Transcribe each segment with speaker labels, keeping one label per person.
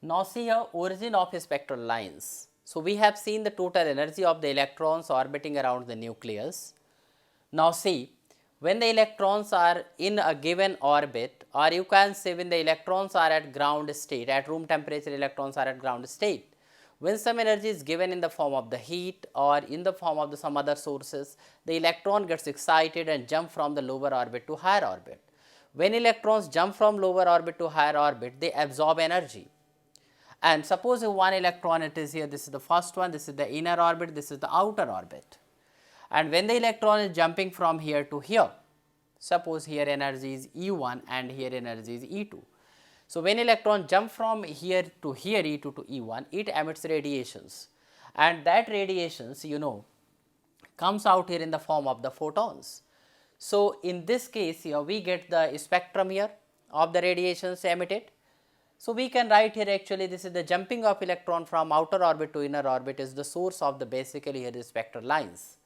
Speaker 1: Now see here origin of spectral lines. So we have seen the total energy of the electrons orbiting around the nucleus. Now see, when the electrons are in a given orbit, or you can say when the electrons are at ground state, at room temperature electrons are at ground state, when some energy is given in the form of the heat or in the form of some other sources, the electron gets excited and jump from the lower orbit to higher orbit. When electrons jump from lower orbit to higher orbit, they absorb energy. And suppose if one electron it is here, this is the first one, this is the inner orbit, this is the outer orbit. And when the electron is jumping from here to here, suppose here energy is E1 and here energy is E2. So when electron jump from here to here E2 to E1, it emits radiations, and that radiations comes out here in the form of the photons. So in this case here we get the spectrum here of the radiations emitted. So we can write here actually this is the jumping of electron from outer orbit to inner orbit is the source of the basically here the spectral lines.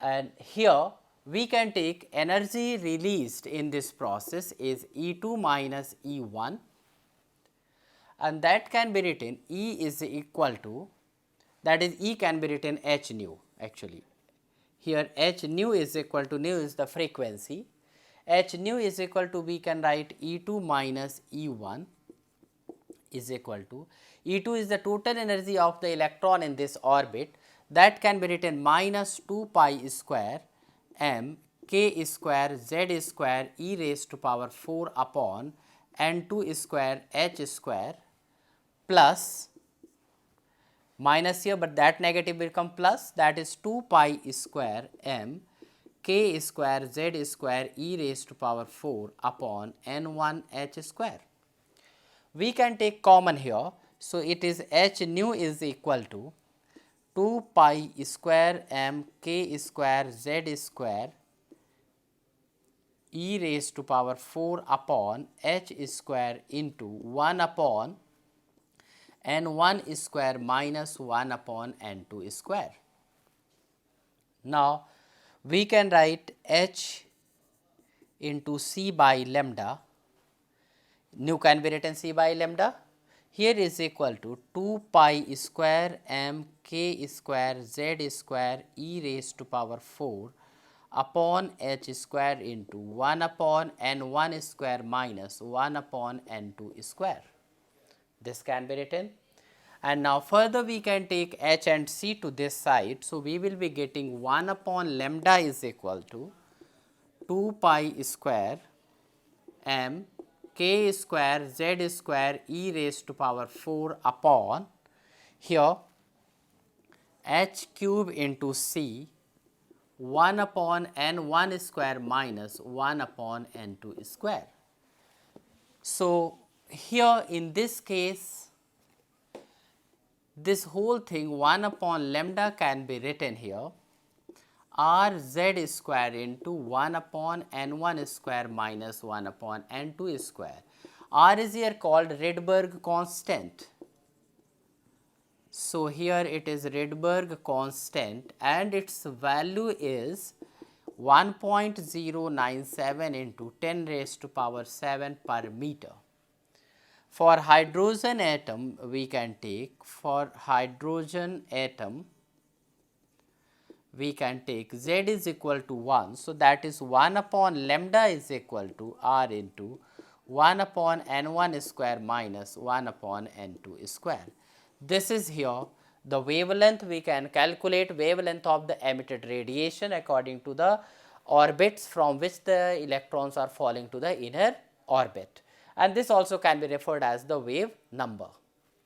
Speaker 1: And here we can take energy released in this process is E2 minus E1, and that can be written E is equal to, that is E can be written h nu actually. Here h nu is equal to, nu is the frequency, h nu is equal to, we can write E2 minus E1 is equal to, E2 is the total energy of the electron in this orbit, that can be written minus 2 pi square m k square z square e raised to power 4 upon n2 square h square plus minus here, but that negative will become plus, that is 2 pi square m k square z square e raised to power 4 upon n1 h square. We can take common here. So it is h nu is equal to 2 pi square m k square z square e raised to power 4 upon h square into 1 upon n1 square minus 1 upon n2 square. Now we can write h into c by lambda, nu can be written c by lambda, here is equal to 2 pi square m k square z square e raised to power 4 upon h square into 1 upon n1 square minus 1 upon n2 square. This can be written, and now further we can take h and c to this side. So we will be getting 1 upon lambda is equal to 2 pi square m k square z square e raised to power 4 upon here h cube into c 1 upon n1 square minus 1 upon n2 square. So here in this case this whole thing 1 upon lambda can be written here r z square into 1 upon n1 square minus 1 upon n2 square. R is here called Rydberg constant. So here it is Rydberg constant and its value is 1.097 into 10 raised to power 7 per meter. For hydrogen atom we can take, for hydrogen atom we can take z is equal to 1. So that is 1 upon lambda is equal to r into 1 upon n1 square minus 1 upon n2 square. This is here the wavelength. We can calculate wavelength of the emitted radiation according to the orbits from which the electrons are falling to the inner orbit, and this also can be referred as the wave number.